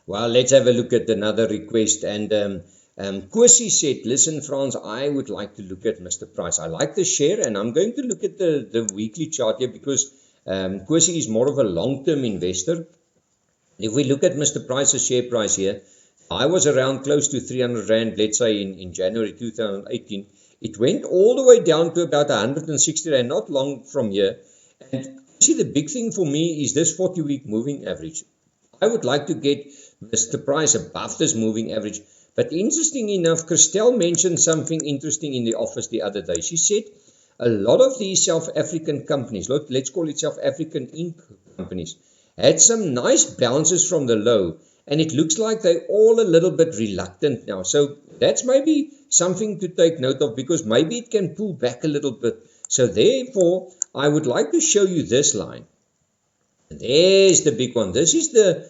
Well, let's have a look at another request. And Kwesi said, listen, Frans, I would like to look at Mr. Price. I like the share, and I'm going to look at the weekly chart here because Kwesi is more of a long-term investor. If we look at Mr. Price's share price here, I was around close to 300 Rand, let's say in January 2018. It went all the way down to about 160 Rand, not long from here. And see, the big thing for me is this 40-week moving average. I would like to get Mr. Price above this moving average. But interesting enough, Christelle mentioned something interesting in the office the other day. She said a lot of these South African companies, let's call it South African Inc. companies, had some nice bounces from the low. And it looks like they're all a little bit reluctant now. So that's maybe something to take note of, because maybe it can pull back a little bit. So therefore, I would like to show you this line. There's the big one. This is the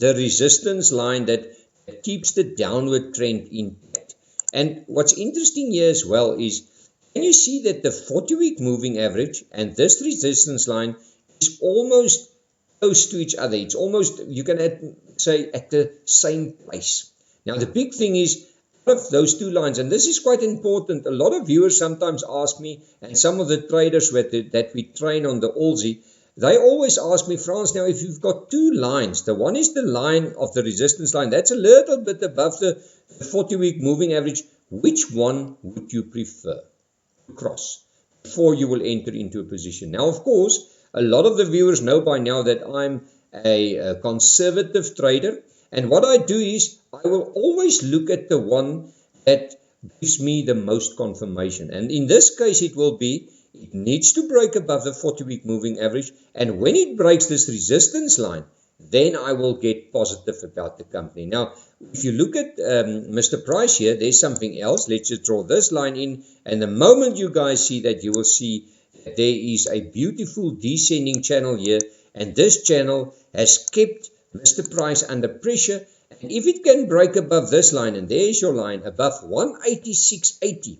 resistance line that keeps the downward trend intact. And what's interesting here as well is, can you see that the 40-week moving average and this resistance line is almost close to each other? It's almost, you can say, at the same place. Now, the big thing is, out of those two lines, and this is quite important, a lot of viewers sometimes ask me, and some of the traders that we train on the Aussie, they always ask me, Frans, now if you've got two lines, the one is the line of the resistance line, that's a little bit above the 40-week moving average, which one would you prefer to cross before you will enter into a position? Now, of course, a lot of the viewers know by now that I'm a conservative trader, and what I do is I will always look at the one that gives me the most confirmation. And in this case, it will be, it needs to break above the 40-week moving average, and when it breaks this resistance line, then I will get positive about the company. Now, if you look at Mr. Price here, there's something else. Let's just draw this line in, and the moment you guys see that, you will see that there is a beautiful descending channel here, and this channel has kept Mr. Price under pressure. And if it can break above this line, and there's your line, above 186.80,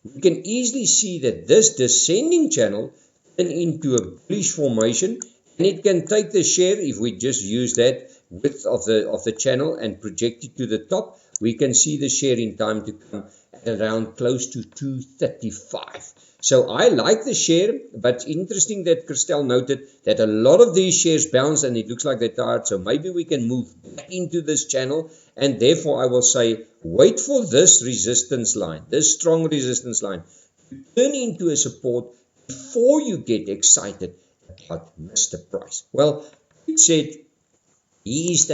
we can easily see that this descending channel turn into a bullish formation, and it can take the share, if we just use that width of the channel and project it to the top, we can see the share in time to come at around close to 235. So I like the share, but interesting that Christelle noted that a lot of these shares bounce and it looks like they're tired. So maybe we can move back into this channel, and therefore I will say wait for this resistance line, this strong resistance line, to turn into a support before you get excited about Mr. Price. Well, he said he's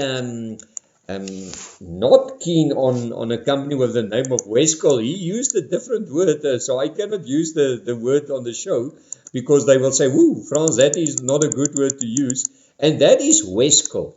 not keen on a company with the name of Westcol. He used a different word, so I cannot use the word on the show because they will say, woo, Frans, that is not a good word to use. And that is Westcol.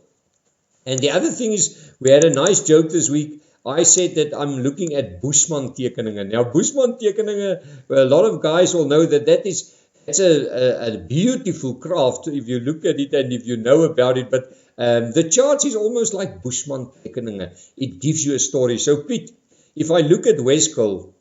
And the other thing is, we had a nice joke this week. I said that I'm looking at Bushman tekeninge. Now, Bushman tekeninge, a lot of guys will know that that's a beautiful craft if you look at it and if you know about it. But the chart is almost like Bushman tekeninge. It gives you a story. So, Piet, if I look at Westcol,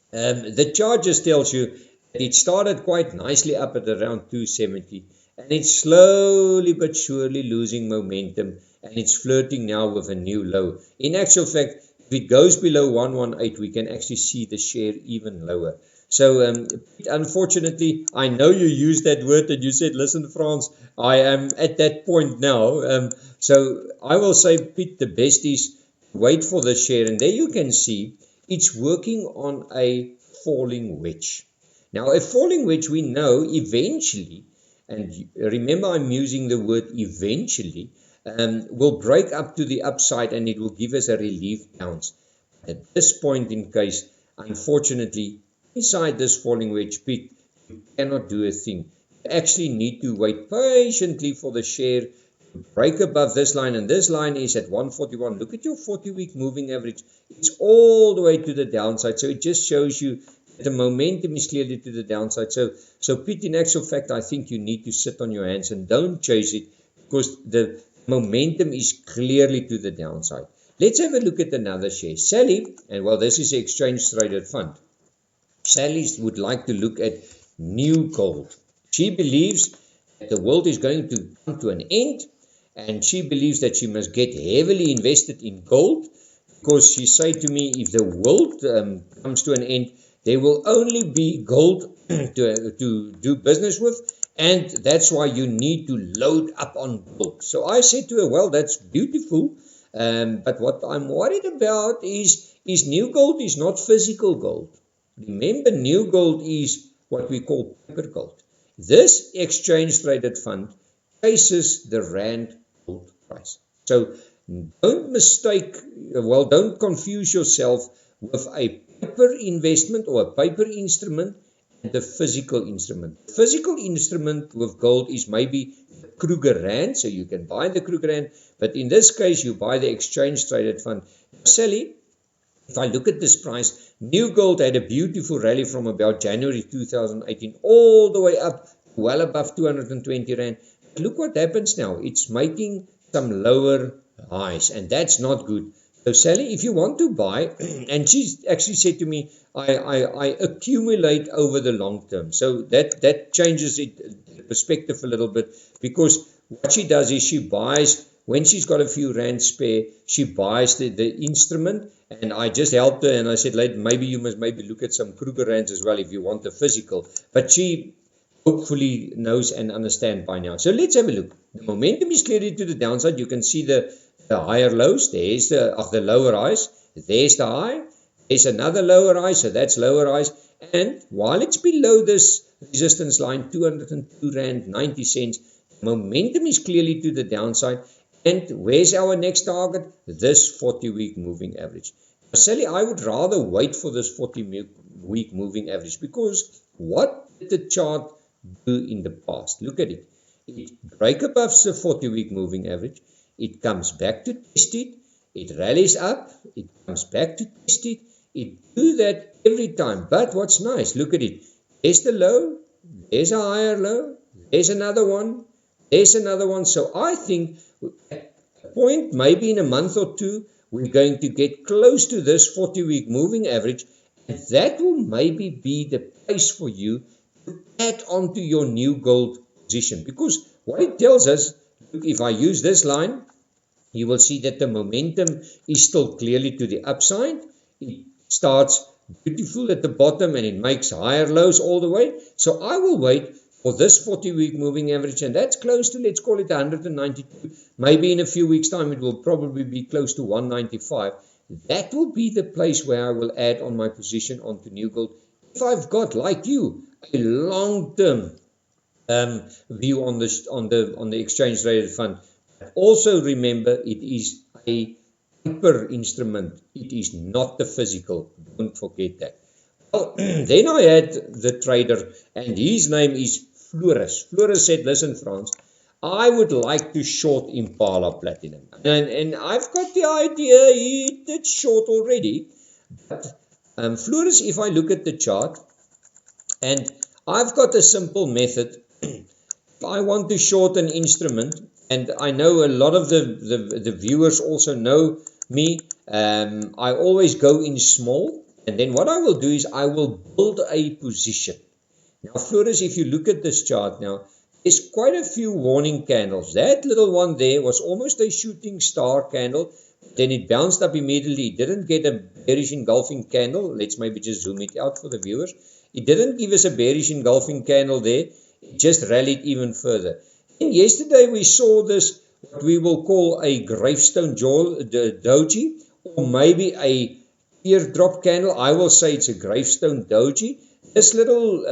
the chart just tells you that it started quite nicely up at around 270. And it's slowly but surely losing momentum. And it's flirting now with a new low. In actual fact, if it goes below 118, we can actually see the share even lower. So, unfortunately, I know you used that word and you said, listen, Frans, I am at that point now. So, I will say, Piet, the best is wait for the share. And there you can see it's working on a falling wedge. Now, a falling wedge, we know eventually, and remember I'm using the word eventually, will break up to the upside and it will give us a relief bounce. At this point in case, unfortunately, inside this falling wedge, Piet, you cannot do a thing. You actually need to wait patiently for the share to break above this line, and this line is at 141. Look at your 40-week moving average. It's all the way to the downside, so it just shows you that the momentum is clearly to the downside. So Piet, in actual fact, I think you need to sit on your hands and don't chase it because the momentum is clearly to the downside. Let's have a look at another share. Sally, and well, this is an exchange-traded fund. Sally would like to look at new gold. She believes that the world is going to come to an end and she believes that she must get heavily invested in gold, because she said to me, if the world comes to an end, there will only be gold to do business with, and that's why you need to load up on gold. So I said to her, well, that's beautiful, but what I'm worried about is new gold is not physical gold. Remember, new gold is what we call paper gold. This exchange traded fund chases the rand gold price. So don't confuse yourself with a paper investment or a paper instrument and the physical instrument. Physical instrument with gold is maybe the Kruger Rand, so you can buy the Kruger Rand, but in this case you buy the exchange traded fund. Sally, if I look at this price, new gold had a beautiful rally from about January 2018 all the way up well above 220 Rand. Look what happens now. It's making some lower highs, and that's not good. So Sally, if you want to buy, and she actually said to me, I accumulate over the long term. So that changes the perspective a little bit, because what she does is she buys, when she's got a few rand spare, she buys the instrument, and I just helped her and I said, maybe you must look at some Kruger Rands as well if you want the physical. But she hopefully knows and understands by now. So let's have a look. The momentum is clearly to the downside. You can see the higher lows. There's the lower highs. There's the high. There's another lower high, so that's lower highs. And while it's below this resistance line, 202 Rand 90 cents, momentum is clearly to the downside. And where's our next target? This 40-week moving average. Now, Sally, I would rather wait for this 40-week moving average, because what did the chart do in the past? Look at it. It breaks above the 40-week moving average. It comes back to test it. It rallies up. It comes back to test it. It do that every time. But what's nice, look at it. There's the low. There's a higher low. There's another one. There's another one. So I think at a point, maybe in a month or two, we're going to get close to this 40-week moving average. And that will maybe be the place for you to add on to your new gold position. Because what it tells us, look, if I use this line, you will see that the momentum is still clearly to the upside. It starts beautiful at the bottom and it makes higher lows all the way. So I will wait for this 40-week moving average, and that's close to, let's call it 192. Maybe in a few weeks' time it will probably be close to 195. That will be the place where I will add on my position onto new gold. If I've got, like you, a long-term view on the exchange traded fund. Also remember, it is a paper instrument. It is not the physical. Don't forget that. Well, then I had the trader, and his name is Floris. Floris said, listen, Frans, I would like to short Impala Platinum. And I've got the idea he did short already. But Floris, if I look at the chart, and I've got a simple method. If I want to short an instrument, and I know a lot of the viewers also know me, I always go in small, and then what I will do is I will build a position. Now, Floris, if you look at this chart now, there's quite a few warning candles. That little one there was almost a shooting star candle. Then it bounced up immediately. It didn't get a bearish engulfing candle. Let's maybe just zoom it out for the viewers. It didn't give us a bearish engulfing candle there. It just rallied even further. And yesterday we saw this, what we will call a gravestone doji, or maybe a teardrop candle. I will say it's a gravestone doji. This little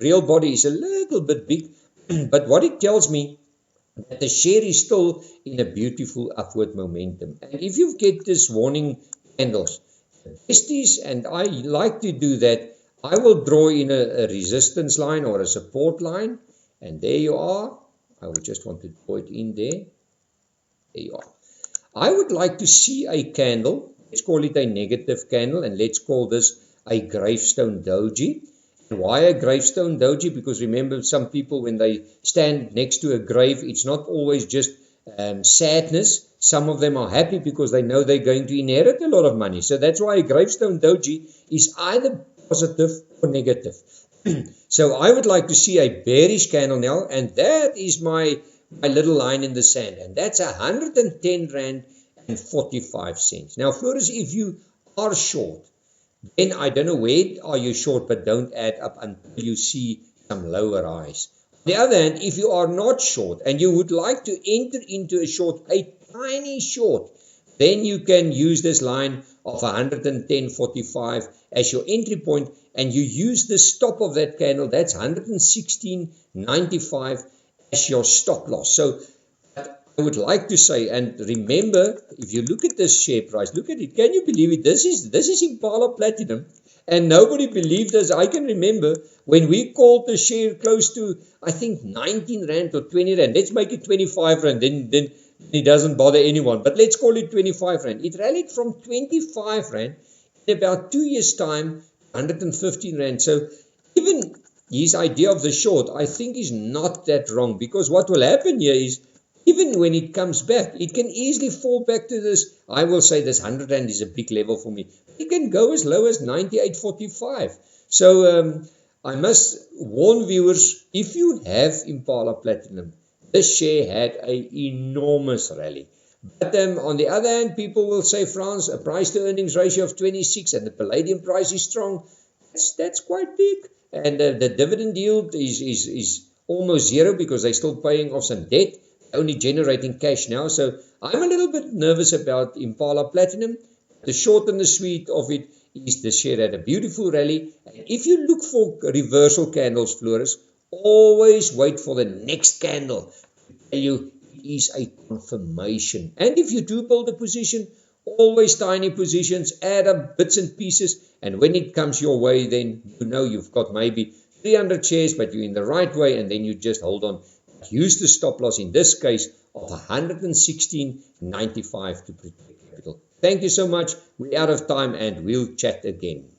real body is a little bit big, but what it tells me, that the share is still in a beautiful upward momentum. And if you get this warning candles, the best is, and I like to do that, I will draw in a resistance line or a support line, and there you are. I would just want to draw it in there. There you are. I would like to see a candle. Let's call it a negative candle, and let's call this a gravestone doji. And why a gravestone doji? Because remember, some people, when they stand next to a grave, it's not always just sadness. Some of them are happy because they know they're going to inherit a lot of money. So that's why a gravestone doji is either positive or negative. So I would like to see a bearish candle now, and that is my my little line in the sand, and that's 110 rand and 45 cents. Now, Floris, if you are short, then I don't know where are you short, but don't add up until you see some lower highs. On the other hand, if you are not short and you would like to enter into a short, a tiny short, then you can use this line of 110.45 as your entry point, and you use the stop of that candle, that's 116.95 as your stop loss. So I would like to say, and remember, if you look at this share price, look at it. Can you believe it? This is Impala Platinum, and nobody believed us. I can remember when we called the share close to, I think, 19 rand or 20 rand. Let's make it 25 rand. Then it doesn't bother anyone. But let's call it 25 rand. It rallied from 25 rand in about 2 years' time, 115 rand. So even his idea of the short, I think, is not that wrong, because what will happen here is, even when it comes back, it can easily fall back to this. I will say this 100 rand is a big level for me. It can go as low as 98.45. So I must warn viewers, if you have Impala Platinum, this share had an enormous rally. But on the other hand, people will say, Frans, a price to earnings ratio of 26 and the palladium price is strong. That's quite big. And the dividend yield is almost zero, because they're still paying off some debt, only generating cash now. So I'm a little bit nervous about Impala Platinum. The short and the sweet of it is the share had a beautiful rally. And if you look for reversal candles, Floris, always wait for the next candle to tell you it is a confirmation. And if you do build a position, always tiny positions, add up bits and pieces, and when it comes your way, then you know you've got maybe 300 shares, but you're in the right way, and then you just hold on. Use the stop loss in this case of 116.95 to protect capital. Thank you so much. We're out of time, and we'll chat again.